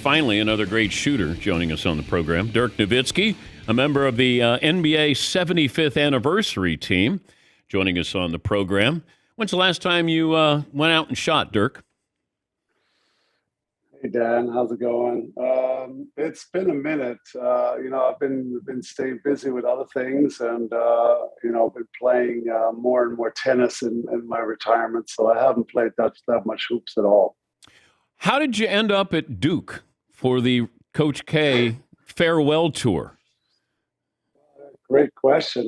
finally another great shooter joining us on the program. Dirk Nowitzki, a member of the NBA 75th anniversary team, joining us on the program. When's the last time you went out and shot, Dirk? Hey Dan, how's it going? It's been a minute. I've been staying busy with other things, and been playing more and more tennis in my retirement. So I haven't played that much hoops at all. How did you end up at Duke for the Coach K farewell tour? Great question.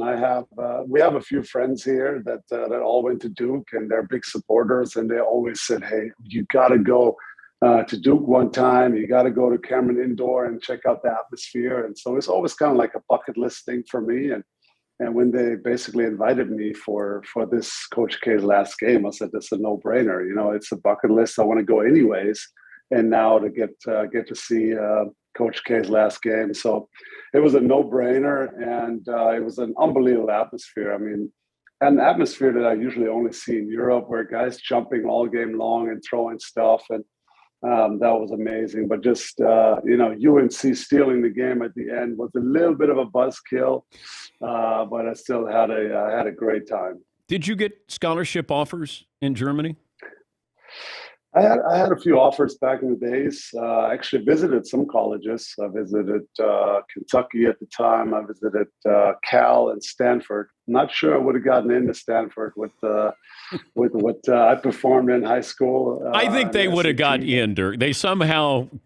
We have a few friends here that all went to Duke, and they're big supporters. And they always said, "Hey, you got to go to Duke one time. You got to go to Cameron Indoor and check out the atmosphere." And so it's always kind of like a bucket list thing for me. And when they basically invited me for this Coach K's last game, I said, "This is a no-brainer. You know, it's a bucket list. I want to go anyways." And now to get to see Coach K's last game, so it was a no-brainer, and it was an unbelievable atmosphere. I mean, an atmosphere that I usually only see in Europe, where guys jumping all game long and throwing stuff, and that was amazing. But just UNC stealing the game at the end was a little bit of a buzzkill, but I still had a great time. Did you get scholarship offers in Germany? I had a few offers back in the days. I actually visited some colleges. I visited Kentucky at the time. I visited Cal and Stanford. Not sure I would have gotten into Stanford with what I performed in high school. I think they would have got you in, Dirk.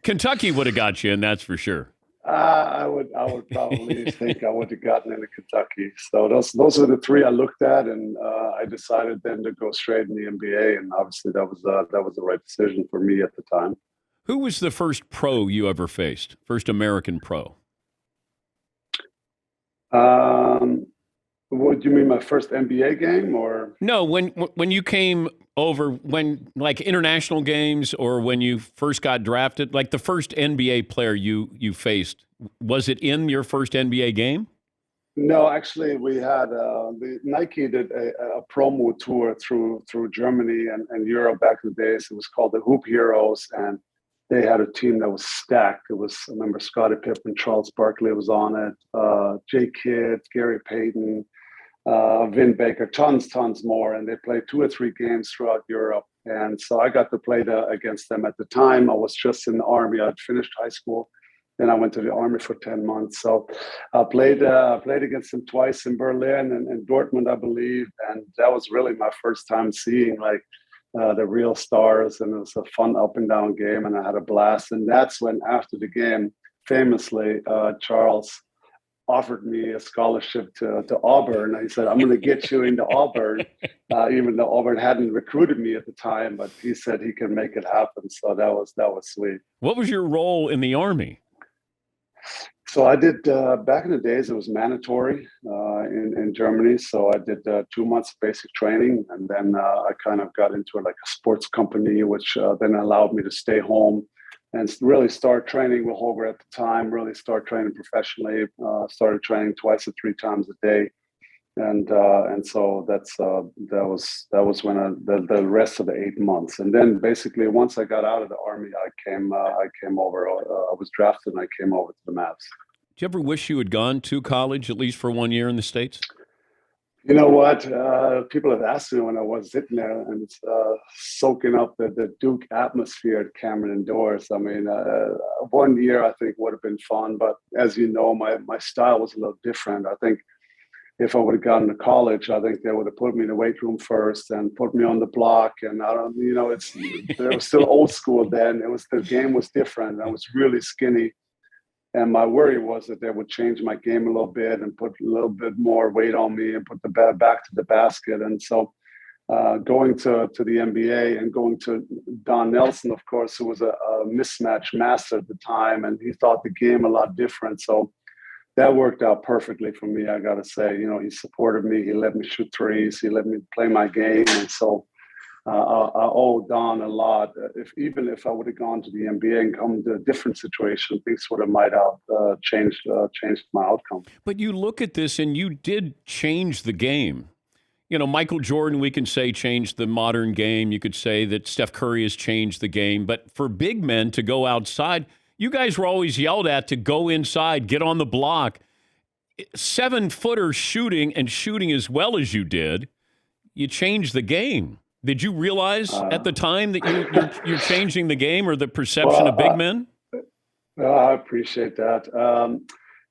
Kentucky would have got you in, that's for sure. I would probably think I would have gotten into Kentucky. So those are the three I looked at, and I decided then to go straight in the NBA. And obviously that was the right decision for me at the time. Who was the first pro you ever faced? First American pro? What do you mean, my first NBA game, or no? When you came over, like international games, or when you first got drafted, like the first NBA player you faced, was it in your first NBA game? No, actually, we had the Nike did a promo tour through Germany and Europe back in the days. It was called the Hoop Heroes, and they had a team that was stacked. I remember Scottie Pippen, Charles Barkley was on it, Jay Kidd, Gary Payton, Vin Baker, tons more, and they played 2 or 3 games throughout Europe. And so I got to play against them. At the time, I was just in the Army. I'd finished high school. Then I went to the Army for 10 months. So I played against them twice in Berlin and Dortmund, I believe. And that was really my first time seeing the real stars. And it was a fun up and down game, and I had a blast. And that's when, after the game, famously, Charles offered me a scholarship to Auburn. He said, "I'm going to get you into Auburn," even though Auburn hadn't recruited me at the time, but he said he can make it happen. So that was sweet. What was your role in the Army? So I did, back in the days, it was mandatory in Germany. So I did 2 months basic training, and then I kind of got into a sports company, which then allowed me to stay home and really start training with Holger at the time, really start training professionally, started training 2 or 3 times a day. And so that was when the rest of the 8 months. And then basically once I got out of the Army, I came over, I was drafted, and I came over to the Mavs. Do you ever wish you had gone to college, at least for 1 year in the States? You know what? People have asked me when I was sitting there and soaking up the Duke atmosphere at Cameron Indoors. I mean, 1 year I think would have been fun, but as you know, my style was a little different. I think if I would have gone to college, I think they would have put me in the weight room first and put me on the block. And I don't, it was still old school then. The game was different. I was really skinny. And my worry was that they would change my game a little bit and put a little bit more weight on me and put the back to the basket. And so going to the NBA and going to Don Nelson, of course, who was a mismatch master at the time, and he thought the game a lot different. So that worked out perfectly for me, I got to say. He supported me. He let me shoot threes. He let me play my game. And so I owe Don a lot. Even if I would have gone to the NBA and come to a different situation, things might have changed my outcome. But you look at this, and you did change the game. Michael Jordan, we can say, changed the modern game. You could say that Steph Curry has changed the game. But for big men to go outside, You guys were always yelled at to go inside, get on the block. 7-footer shooting and shooting as well as you did, you changed the game. Did you realize at the time that you're changing the game or the perception of big men? I appreciate that.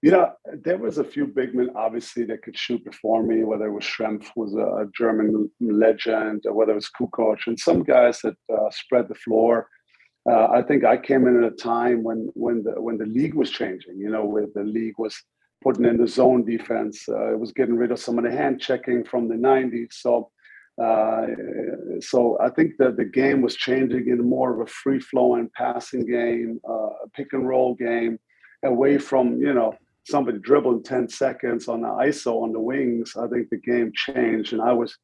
There was a few big men, obviously, that could shoot before me, whether it was Schrempf, who was a German legend, or whether it was Kukoc, and some guys that spread the floor. I think I came in at a time when the league was changing, where the league was putting in the zone defense. It was getting rid of some of the hand checking from the 90s. So I think that the game was changing in more of a free-flowing passing game, a pick-and-roll game, away from, somebody dribbling 10 seconds on the ISO on the wings. I think the game changed, and I was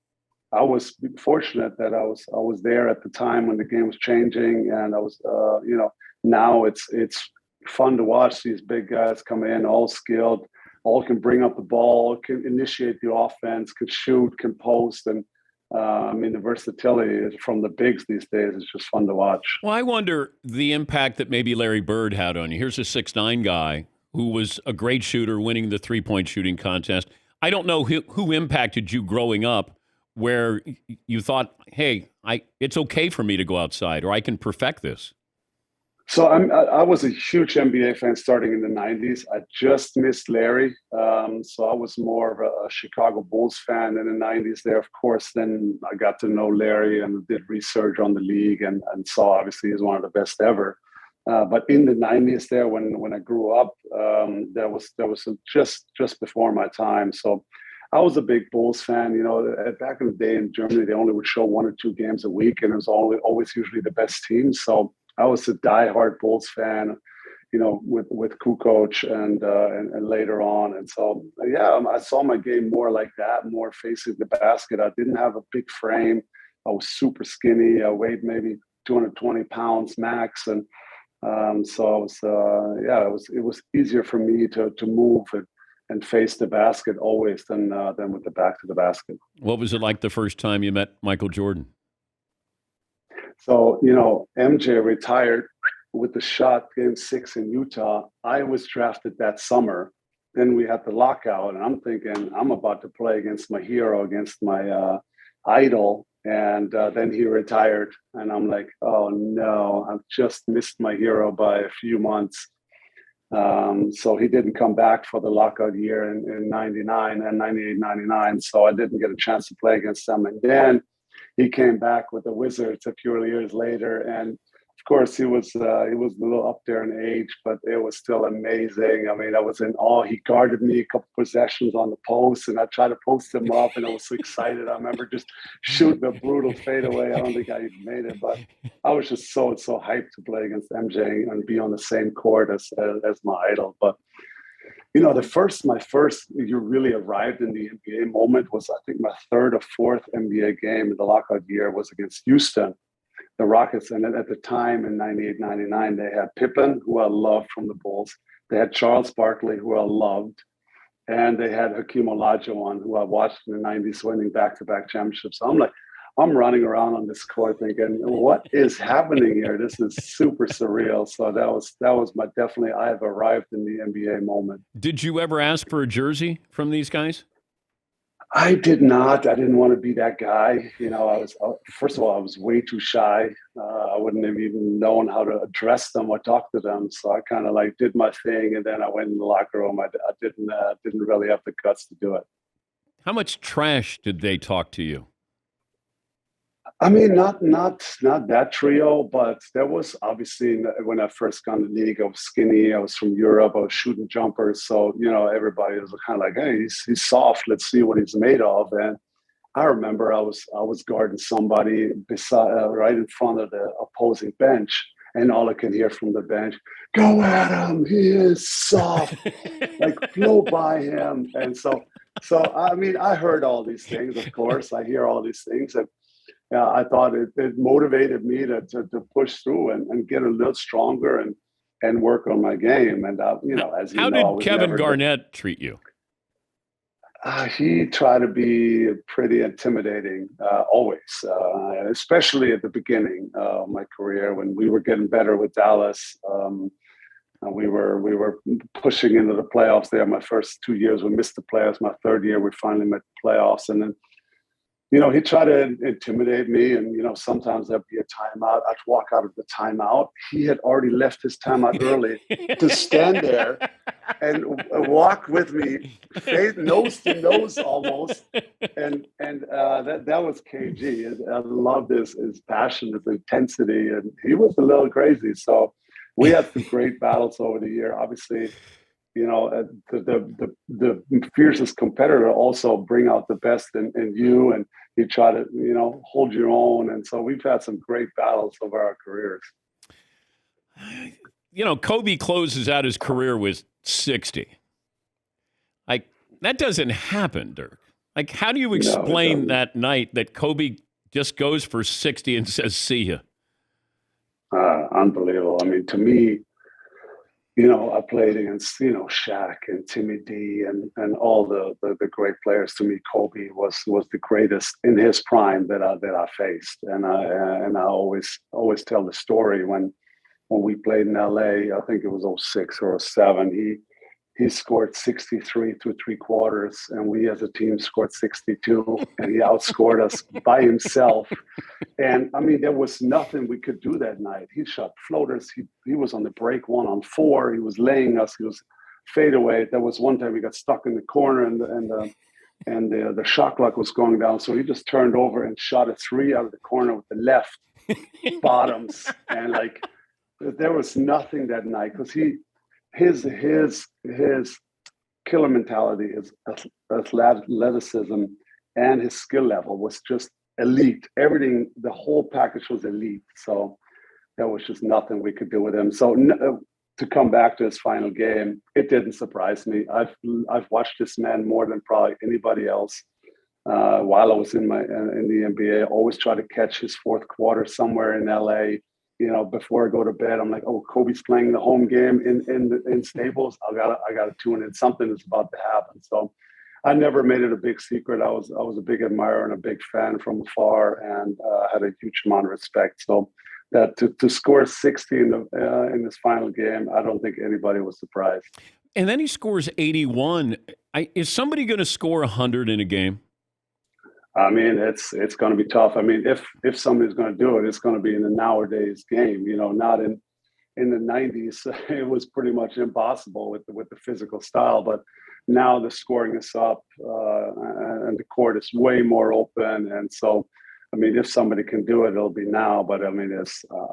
fortunate that I was there at the time when the game was changing, and I was, now it's fun to watch these big guys come in, all skilled, all can bring up the ball, can initiate the offense, can shoot, can post, and the versatility from the bigs these days is just fun to watch. Well, I wonder the impact that maybe Larry Bird had on you. Here's a 6'9" guy who was a great shooter, winning the three-point shooting contest. I don't know who impacted you growing up, where you thought, hey, it's okay for me to go outside, or I can perfect this? So I was a huge NBA fan starting in the 90s. I just missed Larry. So I was more of a Chicago Bulls fan in the 90s there, of course. Then I got to know Larry and did research on the league and saw obviously he's one of the best ever. But in the 90s there, when I grew up, that was just before my time. So I was a big Bulls fan. Back in the day in Germany, they only would show 1 or 2 games a week, and it was always usually the best team. So I was a diehard Bulls fan, with Kukoc and later on. And so, I saw my game more like that, more facing the basket. I didn't have a big frame. I was super skinny. I weighed maybe 220 pounds max. And so I was, it was easier for me to move and face the basket always than with the back to the basket. What was it like the first time you met Michael Jordan? So, MJ retired with the shot game 6 in Utah. I was drafted that summer. Then we had the lockout, and I'm thinking I'm about to play against my hero, against my idol. And then he retired, and I'm like, oh no, I've just missed my hero by a few months. So he didn't come back for the lockout year in 99 and 98, 99. So I didn't get a chance to play against him. And then he came back with the Wizards a few years later, and of course he was a little up there in age, but it was still amazing. I mean, I was in awe. He guarded me a couple possessions on the post, and I tried to post him up, and I was so excited. I remember just shooting a brutal fadeaway. I don't think I even made it, but I was just so hyped to play against MJ and be on the same court as my idol. But my first you really arrived in the NBA moment was, I think, my 3rd or 4th NBA game in the lockout year was against Houston, the Rockets. And at the time in 98, 99, they had Pippen, who I loved from the Bulls. They had Charles Barkley, who I loved. And they had Hakeem Olajuwon, who I watched in the 90s winning back-to-back championships. So I'm running around on this court thinking, what is happening here? This is super surreal. So that was my definitely, I have arrived in the NBA moment. Did you ever ask for a jersey from these guys? I did not. I didn't want to be that guy. First of all, I was way too shy. I wouldn't have even known how to address them or talk to them. So I kind of did my thing, and then I went in the locker room. I didn't really have the guts to do it. How much trash did they talk to you? I mean, not that trio, but there was obviously when I first got in the league, I was skinny. I was from Europe. I was shooting jumpers, so everybody was kind of like, "Hey, he's soft. Let's see what he's made of." And I remember I was guarding somebody right in front of the opposing bench, and all I could hear from the bench, "Go at him! He is soft." Blow by him. And so I mean, I heard all these things. Of course, I hear all these things, and I thought it motivated me to push through and get a little stronger and work on my game. And as you how know, did Kevin Garnett treat you? He tried to be pretty intimidating, always, especially at the beginning of my career when we were getting better with Dallas. and we were pushing into the playoffs there. My first 2 years, we missed the playoffs. My third year, we finally made the playoffs, and then he tried to intimidate me, and sometimes there'd be a timeout. I'd walk out of the timeout. He had already left his timeout early to stand there and walk with me, nose to nose almost, and that was KG. I loved his passion, his intensity, and he was a little crazy. So we had some great battles over the year. Obviously, the fiercest competitor also bring out the best in you, and you try to hold your own. And so we've had some great battles over our careers. Kobe closes out his career with 60. Like, that doesn't happen, Dirk. Like, how do you explain that night that Kobe just goes for 60 and says, "See ya"? Unbelievable. I mean, to me, I played against, Shaq and Timmy D and all the great players. To me, Kobe was the greatest in his prime that I faced. And I always tell the story when we played in LA, I think it was 06 or 07, he scored 63 through three quarters, and we as a team scored 62, and he outscored us by himself. And I mean, there was nothing we could do that night. He shot floaters. He was on the break 1-on-4. He was laying us. He was fadeaway. There was one time we got stuck in the corner, and the shot clock was going down. So he just turned over and shot a three out of the corner with the left bottoms. And like, there was nothing that night because his killer mentality, his athleticism, and his skill level was just elite. Everything, the whole package was elite. So there was just nothing we could do with him. So to come back to his final game, it didn't surprise me. I've watched this man more than probably anybody else. While I was in the NBA, I always try to catch his fourth quarter somewhere in LA. Before I go to bed, I'm like, oh, Kobe's playing the home game in Staples. I gotta tune in. Something is about to happen. So I never made it a big secret. I was a big admirer and a big fan from afar, and had a huge amount of respect. So that to score 60 in this final game, I don't think anybody was surprised. And then he scores 81. Is somebody going to score 100 in a game? I mean, it's going to be tough. I mean, if somebody's going to do it, it's going to be in the nowadays game. Not in the 90s. It was pretty much impossible with the physical style. But now the scoring is up, and the court is way more open. And so, I mean, if somebody can do it, it'll be now. But I mean,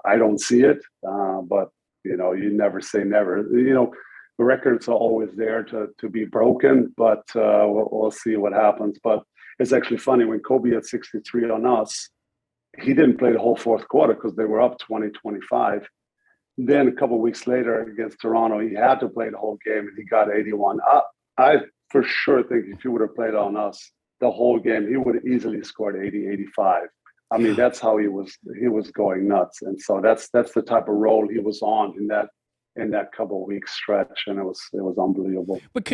I don't see it. But you never say never. The records are always there to be broken. But we'll see what happens. But it's actually funny, when Kobe had 63 on us, he didn't play the whole fourth quarter because they were up 20-25. Then a couple of weeks later against Toronto, he had to play the whole game, and he got 81. I for sure think if he would have played on us the whole game, he would have easily scored 80, 85. I mean, that's how he was going nuts. And so that's the type of role he was on in that couple of weeks stretch, and it was unbelievable. But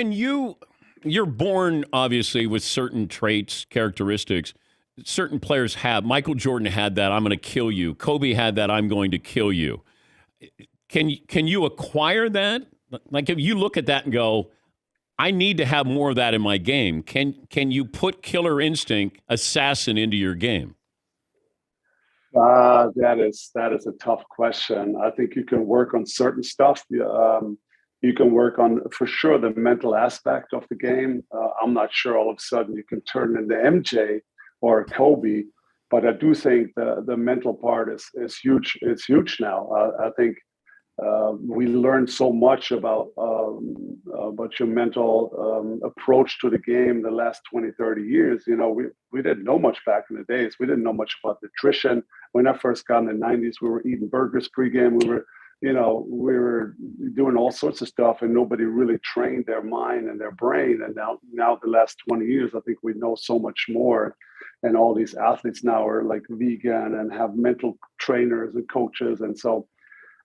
you're born, obviously, with certain traits, characteristics. Certain players have. Michael Jordan had that, "I'm going to kill you." Kobe had that, "I'm going to kill you." Can you acquire that? Like, if you look at that and go, "I need to have more of that in my game," can you put killer instinct, assassin into your game? That is a tough question. I think you can work on certain stuff. You can work on, for sure, the mental aspect of the game. I'm not sure all of a sudden you can turn into MJ or Kobe, but I do think the mental part is huge. It's huge now. I think we learned so much about your mental approach to the game the last 20, 30 years. We didn't know much back in the days. We didn't know much about nutrition. When I first got in the 90s, we were eating burgers pregame. We were doing all sorts of stuff, and nobody really trained their mind and their brain. And now the last 20 years, I think we know so much more. And all these athletes now are like vegan and have mental trainers and coaches. And so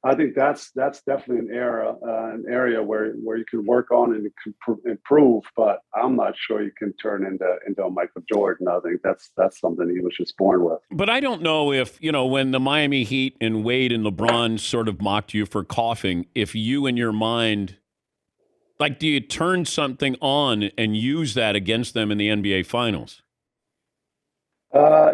I think that's definitely an area where you can work on and improve. But I'm not sure you can turn into a Michael Jordan. I think that's something he was just born with. But I don't know if, when the Miami Heat and Wade and LeBron sort of mocked you for coughing, if you in your mind, like, do you turn something on and use that against them in the NBA Finals?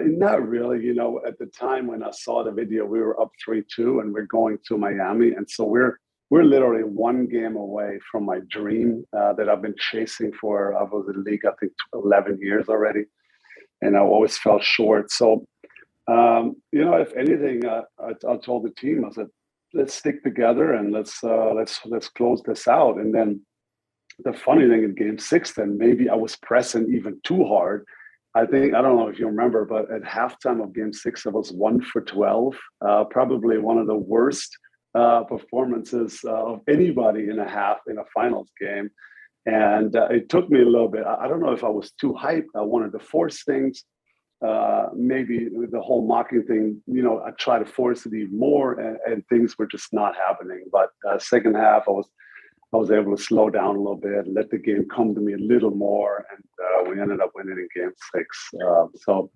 Not really. At the time when I saw the video, we were up 3-2 and we're going to Miami. And so we're literally one game away from my dream that I've been chasing for. I was in the league, I think, 11 years already. And I always fell short. So, if anything, I told the team, I said, let's stick together and let's close this out. And then the funny thing in game 6, then maybe I was pressing even too hard. I don't know if you remember, but at halftime of game 6, I was 1 for 12, probably one of the worst performances of anybody in a half in a finals game. And it took me a little bit. I don't know if I was too hyped. I wanted to force things. Maybe the whole mocking thing, I tried to force it even more and things were just not happening. But second half, I was able to slow down a little bit, let the game come to me a little more, and we ended up winning in game 6. So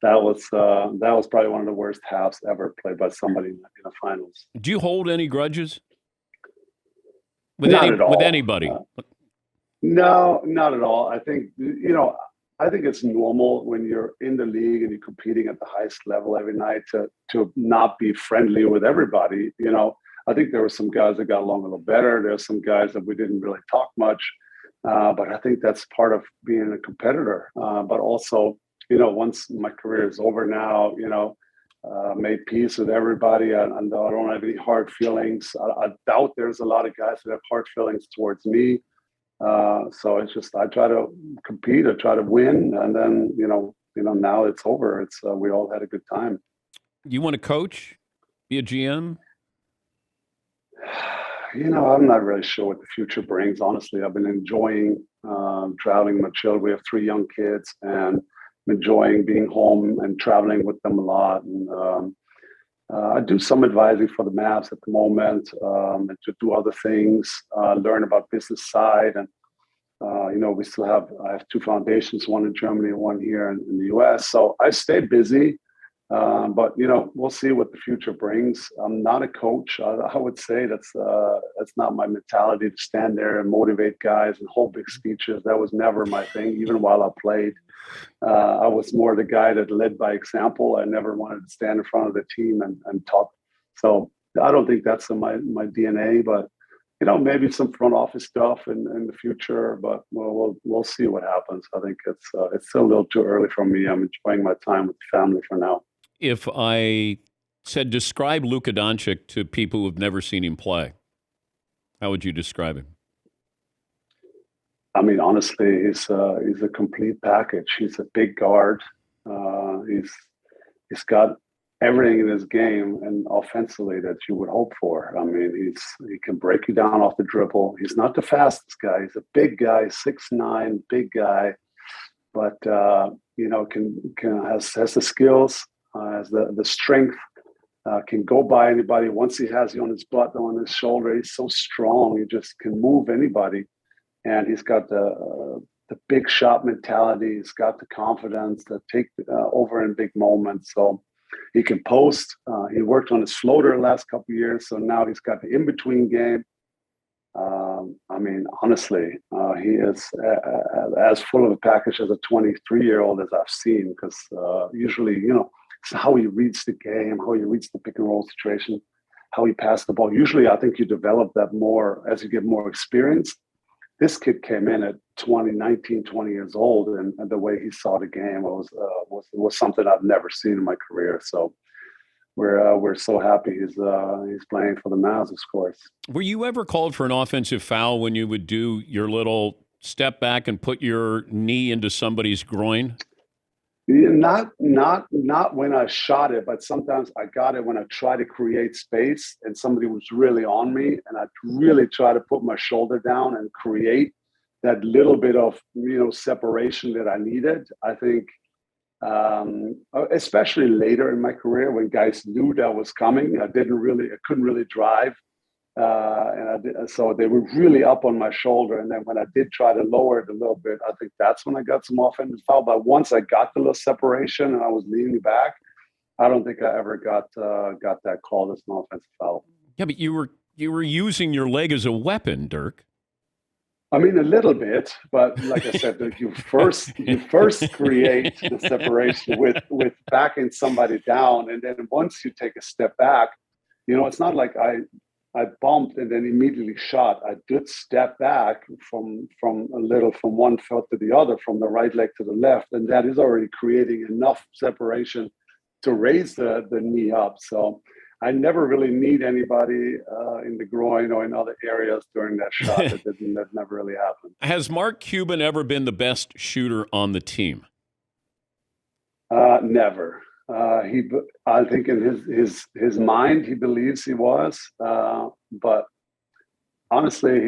that was probably one of the worst halves ever played by somebody in the finals. Do you hold any grudges with Not at all. with anybody? No, not at all. I think I think it's normal when you're in the league and you're competing at the highest level every night to not be friendly with everybody. I think there were some guys that got along a little better. There's some guys that we didn't really talk much, but I think that's part of being a competitor. But also, once my career is over now, made peace with everybody. I don't have any hard feelings. I doubt there's a lot of guys that have hard feelings towards me. So it's just I try to compete, I try to win, and then now it's over. It's we all had a good time. You want to coach, be a GM? I'm not really sure what the future brings. Honestly, I've been enjoying traveling with my children. We have 3 young kids, and I'm enjoying being home and traveling with them a lot. And I do some advising for the Mavs at the moment, and to do other things, learn about business side. And, I have 2 foundations, one in Germany and one here in the US. So I stay busy. But we'll see what the future brings. I'm not a coach. I would say that's not my mentality to stand there and motivate guys and hold big speeches. That was never my thing. Even while I played, I was more the guy that led by example. I never wanted to stand in front of the team and talk. So I don't think that's in my DNA. But maybe some front office stuff in the future. But we'll see what happens. I think it's still a little too early for me. I'm enjoying my time with the family for now. If I said describe Luka Doncic to people who've never seen him play, how would you describe him? I mean, honestly, he's a complete package. He's a big guard. He's got everything in his game and offensively that you would hope for. I mean, he can break you down off the dribble. He's not the fastest guy. He's a big guy, 6'9", big guy, but has the skills. Has the strength, can go by anybody. Once he has you on his butt, on his shoulder, he's so strong. He just can move anybody. And he's got the big shot mentality. He's got the confidence to take over in big moments. So he can post. He worked on his floater the last couple of years. So now he's got the in-between game. I mean, honestly, he is as full of a package as a 23-year-old as I've seen, because usually, it's how he reads the game, how he reads the pick and roll situation, how he passed the ball. Usually, I think you develop that more as you get more experience. This kid came in at 20 years old, and the way he saw the game was something I've never seen in my career. So we're so happy he's playing for the Mavs, of course. Were you ever called for an offensive foul when you would do your little step back and put your knee into somebody's groin? Not when I shot it, but sometimes I got it when I try to create space and somebody was really on me, and I really try to put my shoulder down and create that little bit of separation that I needed. I think especially later in my career when guys knew that was coming. I couldn't really drive. So they were really up on my shoulder. And then when I did try to lower it a little bit, I think that's when I got some offensive foul. But once I got the little separation and I was leaning back, I don't think I ever got that called as an offensive foul. Yeah, but you were using your leg as a weapon, Dirk. I mean, a little bit, but like I said, you first create the separation with backing somebody down, and then once you take a step back, it's not like I bumped and then immediately shot. I did step back from one foot to the other, from the right leg to the left, and that is already creating enough separation to raise the knee up. So I never really need anybody in the groin or in other areas during that shot. That never really happened. Has Mark Cuban ever been the best shooter on the team? Never. I think in his mind, he believes he was, but honestly,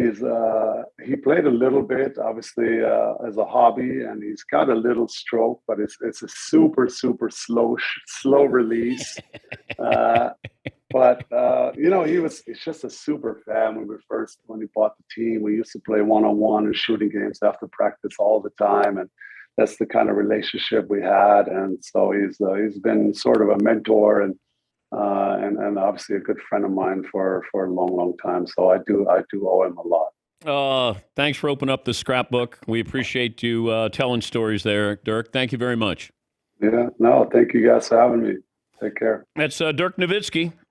he played a little bit, obviously, as a hobby, and he's got a little stroke, but it's a super slow release. But he's just a super fan. When he bought the team, we used to play one-on-one and shooting games after practice all the time, and that's the kind of relationship we had. And so he's been sort of a mentor and obviously a good friend of mine for a long time. So I do owe him a lot. Thanks for opening up the scrapbook. We appreciate you telling stories there, Dirk. Thank you very much. Yeah, no, thank you guys for having me. Take care. That's Dirk Nowitzki.